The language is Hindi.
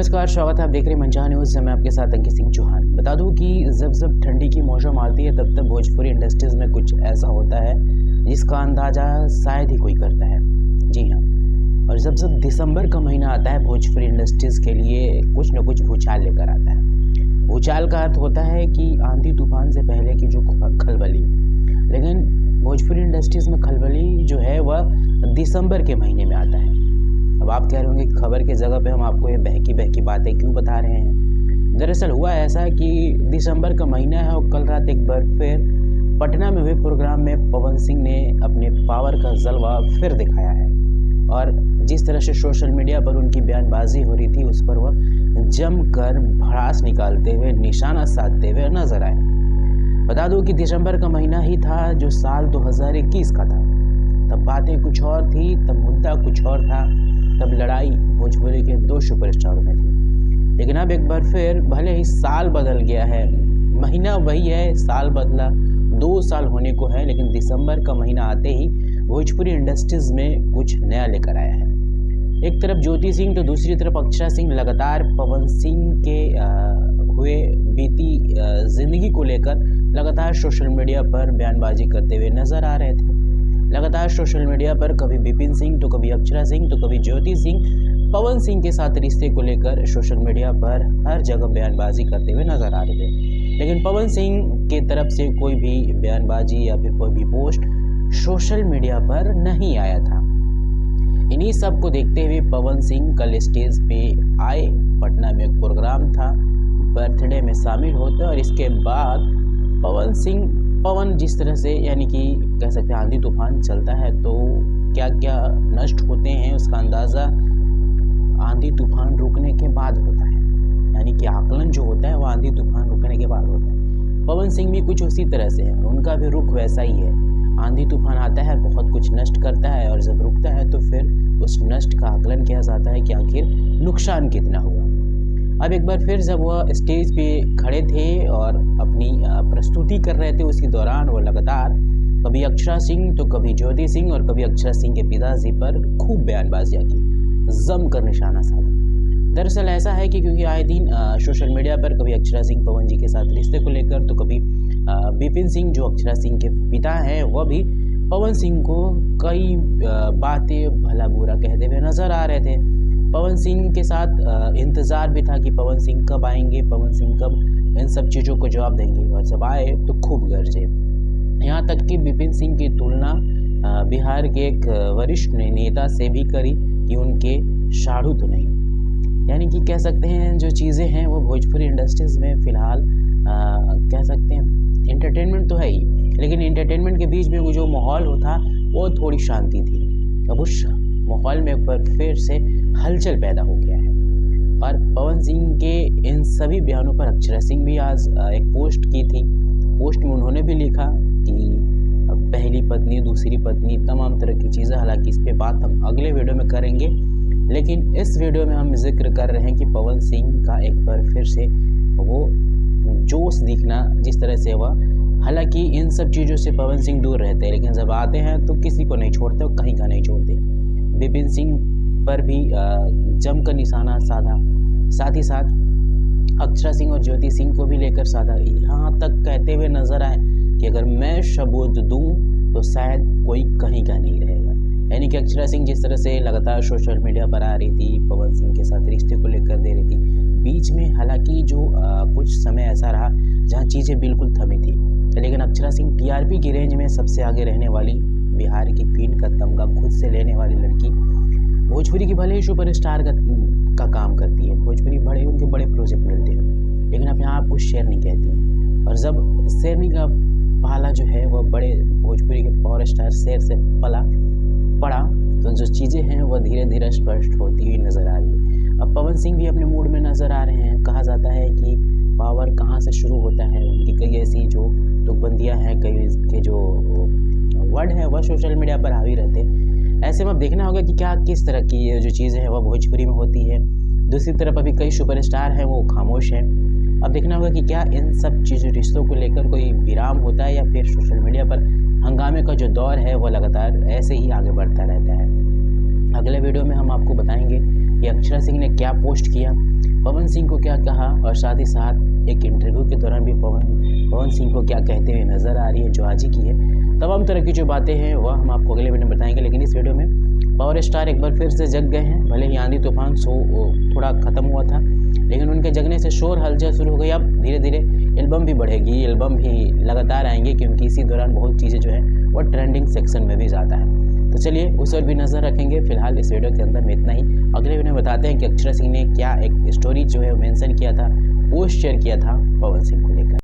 नमस्कार, स्वागत है। आप देख रहे हैं मंचा न्यूज़। मैं आपके साथ अंकित सिंह चौहान। बता दूं कि जब ठंडी की मौसम आती है तब भोजपुरी इंडस्ट्रीज़ में कुछ ऐसा होता है जिसका अंदाज़ा शायद ही कोई करता है। जी हाँ, और जब दिसंबर का महीना आता है भोजपुरी इंडस्ट्रीज़ के लिए कुछ न कुछ भूचाल लेकर आता है। भूचाल का अर्थ होता है कि आंधी तूफान से पहले की जो खलबली, लेकिन भोजपुरी इंडस्ट्रीज़ में खलबली जो है वह दिसंबर के महीने में आता है। अब आप कह रहे होंगे कि खबर के जगह पे हम आपको ये बहकी बहकी बातें क्यों बता रहे हैं। दरअसल हुआ ऐसा कि दिसंबर का महीना है और कल रात एक बार फिर पटना में हुए प्रोग्राम में पवन सिंह ने अपने पावर का जलवा फिर दिखाया है। और जिस तरह से सोशल मीडिया पर उनकी बयानबाजी हो रही थी उस पर वह जमकर भड़ास निकालते हुए, निशाना साधते हुए नजर आए। बता दूं कि दिसंबर का महीना ही था जो साल 2021 का था। तब बातें कुछ और थी, तब मुद्दा कुछ और था, तब लड़ाई भोजपुरी के दो सुपरस्टारों में थी। लेकिन अब एक बार फिर भले ही साल बदल गया है, महीना वही है, साल बदला, 2 साल होने को है, लेकिन दिसंबर का महीना आते ही भोजपुरी इंडस्ट्रीज में कुछ नया लेकर आया है। एक तरफ ज्योति सिंह तो दूसरी तरफ अक्षरा सिंह लगातार पवन सिंह के हुए बीती जिंदगी को लेकर लगातार सोशल मीडिया पर बयानबाजी करते हुए नजर आ रहे थे। लगातार सोशल मीडिया पर कभी विपिन सिंह तो कभी अक्षरा सिंह तो कभी ज्योति सिंह पवन सिंह के साथ रिश्ते को लेकर सोशल मीडिया पर हर जगह बयानबाजी करते हुए नजर आ रहे थे। लेकिन पवन सिंह के तरफ से कोई भी बयानबाजी या फिर कोई भी पोस्ट सोशल मीडिया पर नहीं आया था। इन्हीं सब को देखते हुए पवन सिंह कल स्टेज पे आए। पटना में एक प्रोग्राम था, बर्थडे में शामिल होते और इसके बाद पवन जिस तरह से, यानी कि कह सकते हैं आंधी तूफान चलता है तो क्या क्या नष्ट होते हैं उसका अंदाज़ा आंधी तूफान रुकने के बाद होता है। यानी कि आकलन जो होता है वो आंधी तूफान रुकने के बाद होता है। पवन सिंह भी कुछ उसी तरह से है, उनका भी रुख वैसा ही है। आंधी तूफान आता है, बहुत कुछ नष्ट करता है और जब रुकता है तो फिर उस नष्ट का आकलन किया जाता है कि आखिर नुकसान कितना हुआ। अब एक बार फिर जब वह स्टेज पे खड़े थे और अपनी प्रस्तुति कर रहे थे, उसी दौरान वो लगातार कभी अक्षरा सिंह तो कभी ज्योति सिंह और कभी अक्षरा सिंह के पिताजी पर खूब बयानबाजियाँ की, जमकर निशाना साधा। दरअसल ऐसा है कि क्योंकि आए दिन सोशल मीडिया पर कभी अक्षरा सिंह पवन जी के साथ रिश्ते को लेकर तो कभी विपिन सिंह जो अक्षरा सिंह के पिता हैं वह भी पवन सिंह को कई बातें भला बुरा कहते हुए नजर आ रहे थे। पवन सिंह के साथ इंतज़ार भी था कि पवन सिंह कब आएंगे, पवन सिंह कब इन सब चीज़ों को जवाब देंगे, और जब आए तो खूब गरजे। यहाँ तक कि विपिन सिंह की तुलना बिहार के एक वरिष्ठ नेता से भी करी कि उनके साढ़ू तो नहीं। यानी कि कह सकते हैं जो चीज़ें हैं वो भोजपुरी इंडस्ट्रीज़ में फ़िलहाल कह सकते हैं एंटरटेनमेंट तो है ही, लेकिन एंटरटेनमेंट के बीच में वो जो माहौल होता वो थोड़ी शांति थी। अब उस माहौल में एक बार फिर से हलचल पैदा हो गया है। और पवन सिंह के इन सभी बयानों पर अक्षरा सिंह भी आज एक पोस्ट की थी। पोस्ट में उन्होंने भी लिखा कि पहली पत्नी, दूसरी पत्नी, तमाम तरह की चीज़ें। हालांकि इस पे बात हम अगले वीडियो में करेंगे, लेकिन इस वीडियो में हम जिक्र कर रहे हैं कि पवन सिंह का एक बार फिर से वो जोश दिखना, जिस तरह से वह, हालांकि इन सब चीज़ों से पवन सिंह दूर रहते हैं, लेकिन जब आते हैं तो किसी को नहीं छोड़ते और कहीं का नहीं छोड़ते। विपिन सिंह पर भी जमकर निशाना साधा, साथ ही साथ अक्षरा सिंह और ज्योति सिंह को भी लेकर साधा। यहाँ तक कहते हुए नजर आए कि अगर मैं सबूत दूं तो शायद कोई कहीं का नहीं रहेगा। यानी कि अक्षरा सिंह जिस तरह से लगातार सोशल मीडिया पर आ रही थी, पवन सिंह के साथ रिश्ते को लेकर दे रही थी, बीच में हालांकि जो कुछ समय ऐसा रहा जहाँ चीज़ें बिल्कुल थमी थी, लेकिन अक्षरा सिंह टीआरपी की रेंज में सबसे आगे रहने वाली, बिहार की क्वीन का तमगा खुद से लेने वाली लड़की, भोजपुरी की भले ही सुपरस्टार का काम करती है, भोजपुरी उनके बड़े प्रोजेक्ट मिलते हैं, लेकिन अपने आप को शेर नहीं कहती है। और जब शेरनी का पाला जो है वह बड़े भोजपुरी के पावर स्टार शेर से पड़ा तो जो चीज़ें हैं वह धीरे धीरे स्पष्ट होती हुई नज़र आ रही है। अब पवन सिंह भी अपने मूड में नज़र आ रहे हैं। कहा जाता है कि पावर कहाँ से शुरू होता है, उनकी कई ऐसी जो तुकबंदियाँ हैं, कई के जो वर्ड हैं वह सोशल मीडिया पर हावी रहते हैं। ऐसे में अब देखना होगा कि क्या किस तरह की ये जो चीज़ें हैं वह भोजपुरी में होती है। दूसरी तरफ अभी कई सुपरस्टार हैं वो खामोश हैं। अब देखना होगा कि क्या इन सब चीज़ों रिश्तों को लेकर कोई विराम होता है या फिर सोशल मीडिया पर हंगामे का जो दौर है वो लगातार ऐसे ही आगे बढ़ता रहता है। अगले वीडियो में हम आपको बताएंगे कि अक्षरा सिंह ने क्या पोस्ट किया, पवन सिंह को क्या कहा और साथ ही साथ एक इंटरव्यू के दौरान भी पवन सिंह को क्या कहते हुए नज़र आ रही है जो आज ही की है। तमाम तरह की जो बातें हैं वह हम आपको अगले वीडियो में बताएंगे, लेकिन इस वीडियो में पावर स्टार एक बार फिर से जग गए हैं। भले ही आंधी तूफान थोड़ा ख़त्म हुआ था, लेकिन उनके जगने से शोर हलचल शुरू हो गई। अब धीरे धीरे एल्बम भी बढ़ेगी, एल्बम भी लगातार आएंगे, क्योंकि इसी दौरान बहुत चीज़ें जो है वो ट्रेंडिंग सेक्शन में भी ज़्यादा है। तो चलिए उस पर भी नज़र रखेंगे। फिलहाल इस वीडियो के अंदर में इतना ही। अगले वीडियो में बताते हैं कि अक्षरा सिंह ने क्या एक स्टोरी जो है मेंशन किया था, पोस्ट शेयर किया था पवन सिंह को लेकर।